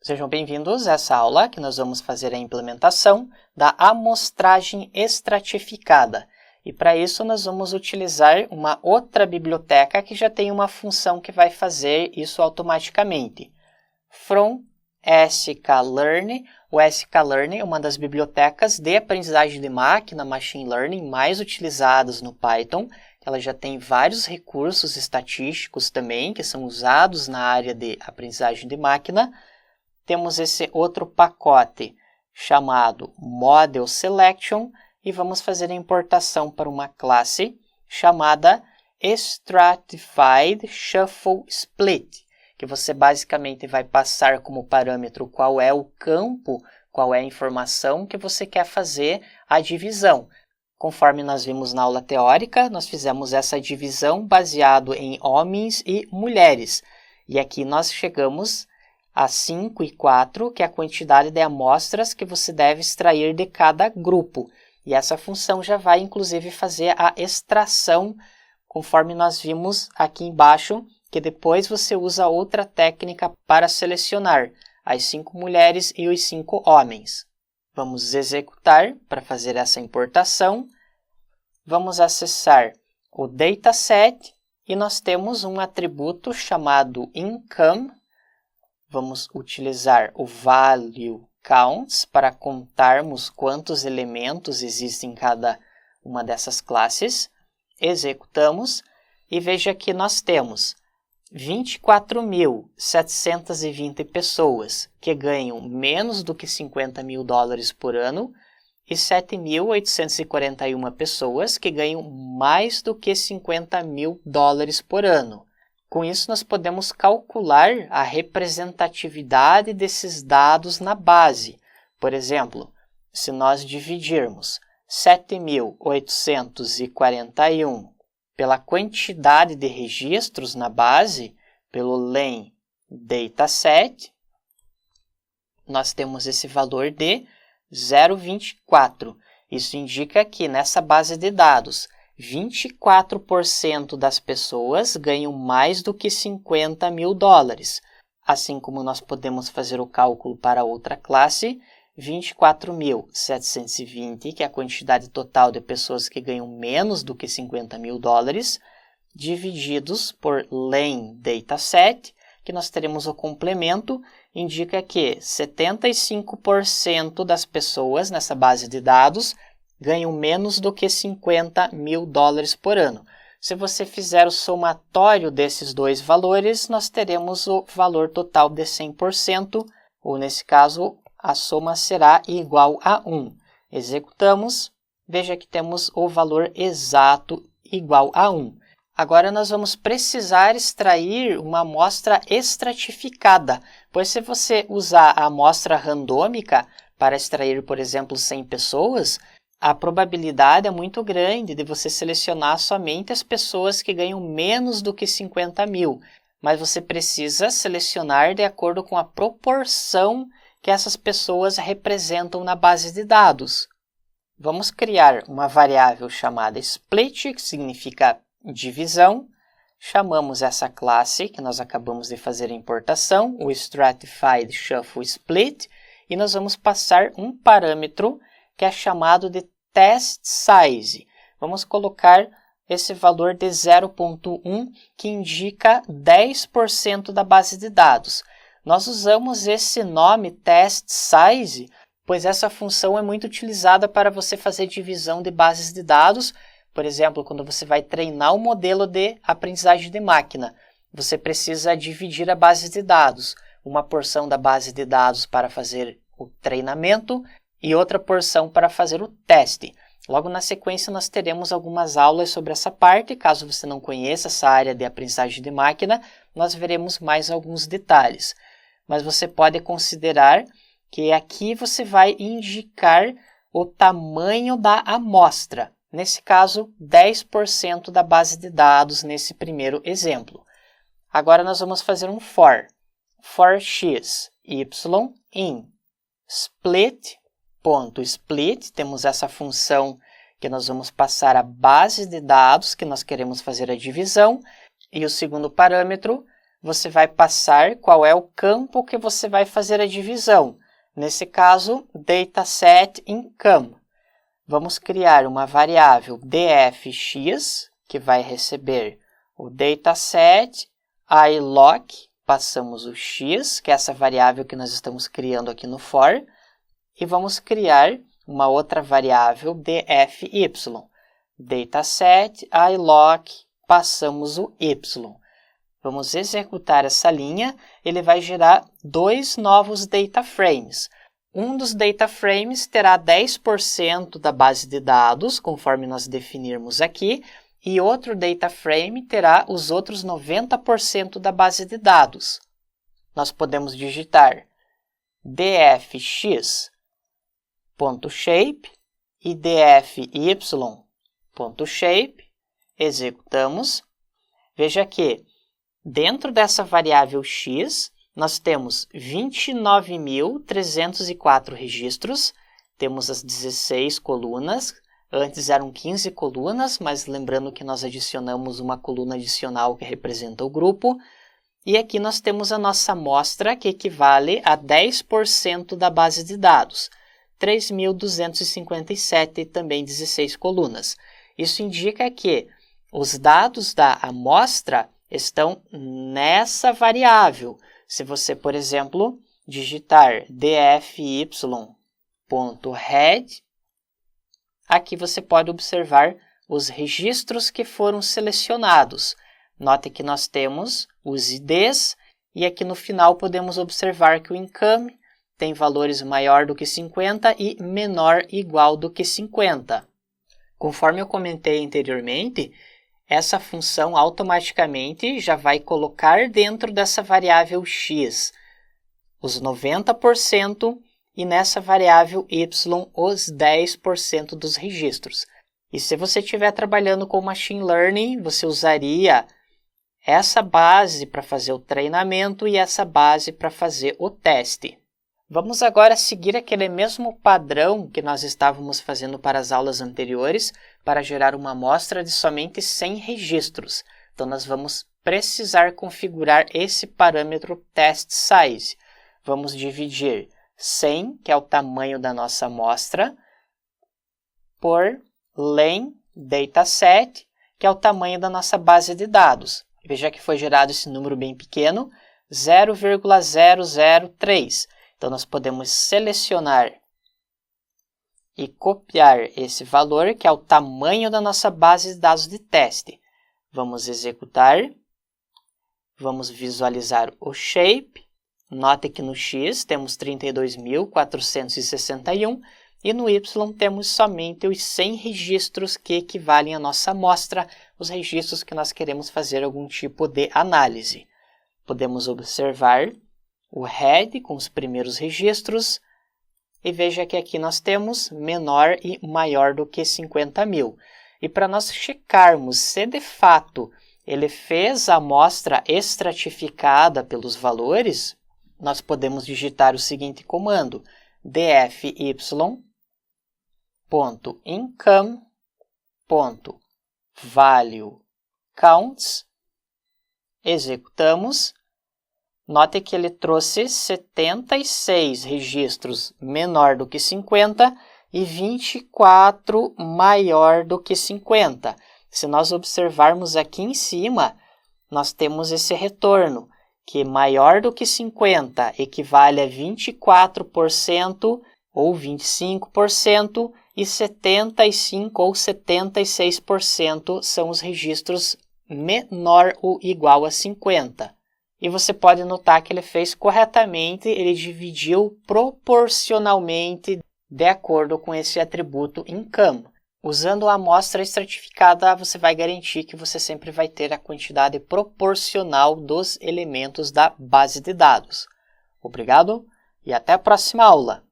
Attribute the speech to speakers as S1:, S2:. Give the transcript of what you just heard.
S1: Sejam bem-vindos a essa aula que nós vamos fazer a implementação da amostragem estratificada. E para isso nós vamos utilizar uma outra biblioteca que já tem uma função que vai fazer isso automaticamente. From sklearn. O sklearn é uma das bibliotecas de aprendizagem de máquina, machine learning, mais utilizadas no Python. Ela já tem vários recursos estatísticos também, que são usados na área de aprendizagem de máquina. Temos esse outro pacote chamado Model Selection e vamos fazer a importação para uma classe chamada Stratified Shuffle Split, que você basicamente vai passar como parâmetro qual é o campo, qual é a informação que você quer fazer a divisão. Conforme nós vimos na aula teórica, nós fizemos essa divisão baseado em homens e mulheres. E aqui nós chegamos a 5 e 4, que é a quantidade de amostras que você deve extrair de cada grupo. E essa função já vai, inclusive, fazer a extração, conforme nós vimos aqui embaixo, que depois você usa outra técnica para selecionar as 5 mulheres e os 5 homens. Vamos executar para fazer essa importação. Vamos acessar o dataset e nós temos um atributo chamado income. Vamos utilizar o value counts para contarmos quantos elementos existem em cada uma dessas classes. Executamos e veja que nós temos 24.720 pessoas que ganham menos do que $50 mil por ano e 7.841 pessoas que ganham mais do que $50 mil por ano. Com isso, nós podemos calcular a representatividade desses dados na base. Por exemplo, se nós dividirmos 7.841 pela quantidade de registros na base, pelo len dataset, nós temos esse valor de 0,24. Isso indica que nessa base de dados, 24% das pessoas ganham mais do que $50 mil. Assim como nós podemos fazer o cálculo para outra classe, 24.720, que é a quantidade total de pessoas que ganham menos do que $50 mil, divididos por len dataset, que nós teremos o complemento, indica que 75% das pessoas nessa base de dados ganham menos do que $50 mil por ano. Se você fizer o somatório desses dois valores, nós teremos o valor total de 100%, ou nesse caso, a soma será igual a 1. Executamos, veja que temos o valor exato igual a 1. Agora nós vamos precisar extrair uma amostra estratificada, pois se você usar a amostra randômica para extrair, por exemplo, 100 pessoas, a probabilidade é muito grande de você selecionar somente as pessoas que ganham menos do que $50 mil, mas você precisa selecionar de acordo com a proporção que essas pessoas representam na base de dados. Vamos criar uma variável chamada split, que significa divisão. Chamamos essa classe que nós acabamos de fazer a importação, o Stratified Shuffle Split, e nós vamos passar um parâmetro que é chamado de test size. Vamos colocar esse valor de 0,1, que indica 10% da base de dados. Nós usamos esse nome test size, pois essa função é muito utilizada para você fazer divisão de bases de dados. Por exemplo, quando você vai treinar um modelo de aprendizagem de máquina, você precisa dividir a base de dados. Uma porção da base de dados para fazer o treinamento e outra porção para fazer o teste. Logo na sequência, nós teremos algumas aulas sobre essa parte. Caso você não conheça essa área de aprendizagem de máquina, nós veremos mais alguns detalhes. Mas você pode considerar que aqui você vai indicar o tamanho da amostra. Nesse caso, 10% da base de dados nesse primeiro exemplo. Agora nós vamos fazer um for. For x, y, in split.split, temos essa função que nós vamos passar a base de dados que nós queremos fazer a divisão, e o segundo parâmetro você vai passar qual é o campo que você vai fazer a divisão. Nesse caso, dataset income. Vamos criar uma variável dfx, que vai receber o dataset iloc, passamos o x, que é essa variável que nós estamos criando aqui no for, e vamos criar uma outra variável dfy. Dataset iloc, passamos o y. Vamos executar essa linha, ele vai gerar 2 novos data frames. Um dos data frames terá 10% da base de dados, conforme nós definirmos aqui, e outro data frame terá os outros 90% da base de dados. Nós podemos digitar dfx.shape e dfy.shape, executamos. Veja que dentro dessa variável x, nós temos 29.304 registros, temos as 16 colunas, antes eram 15 colunas, mas lembrando que nós adicionamos uma coluna adicional que representa o grupo, e aqui nós temos a nossa amostra, que equivale a 10% da base de dados, 3.257 e também 16 colunas. Isso indica que os dados da amostra estão nessa variável. Se você, por exemplo, digitar dfy.head, aqui você pode observar os registros que foram selecionados. Note que nós temos os IDs e aqui no final podemos observar que o income tem valores maior do que 50 e menor igual do que 50. Conforme eu comentei anteriormente, essa função automaticamente já vai colocar dentro dessa variável x os 90% e nessa variável y os 10% dos registros. E se você estiver trabalhando com Machine Learning, você usaria essa base para fazer o treinamento e essa base para fazer o teste. Vamos agora seguir aquele mesmo padrão que nós estávamos fazendo para as aulas anteriores, para gerar uma amostra de somente 100 registros. Então, nós vamos precisar configurar esse parâmetro test size. Vamos dividir 100, que é o tamanho da nossa amostra, por len dataset, que é o tamanho da nossa base de dados. Veja que foi gerado esse número bem pequeno, 0,003. Então, nós podemos selecionar e copiar esse valor, que é o tamanho da nossa base de dados de teste. Vamos executar. Vamos visualizar o shape. Note que no X temos 32.461 e no Y temos somente os 100 registros que equivalem à nossa amostra, os registros que nós queremos fazer algum tipo de análise. Podemos observar o head com os primeiros registros, e veja que aqui nós temos menor e maior do que 50.000. E para nós checarmos se de fato ele fez a amostra estratificada pelos valores, nós podemos digitar o seguinte comando, dfy.income.valueCounts, executamos. Note que ele trouxe 76 registros menor do que 50 e 24 maior do que 50. Se nós observarmos aqui em cima, nós temos esse retorno, que maior do que 50 equivale a 24% ou 25% e 75% ou 76% são os registros menor ou igual a 50. E você pode notar que ele fez corretamente, ele dividiu proporcionalmente de acordo com esse atributo income. Usando a amostra estratificada, você vai garantir que você sempre vai ter a quantidade proporcional dos elementos da base de dados. Obrigado e até a próxima aula!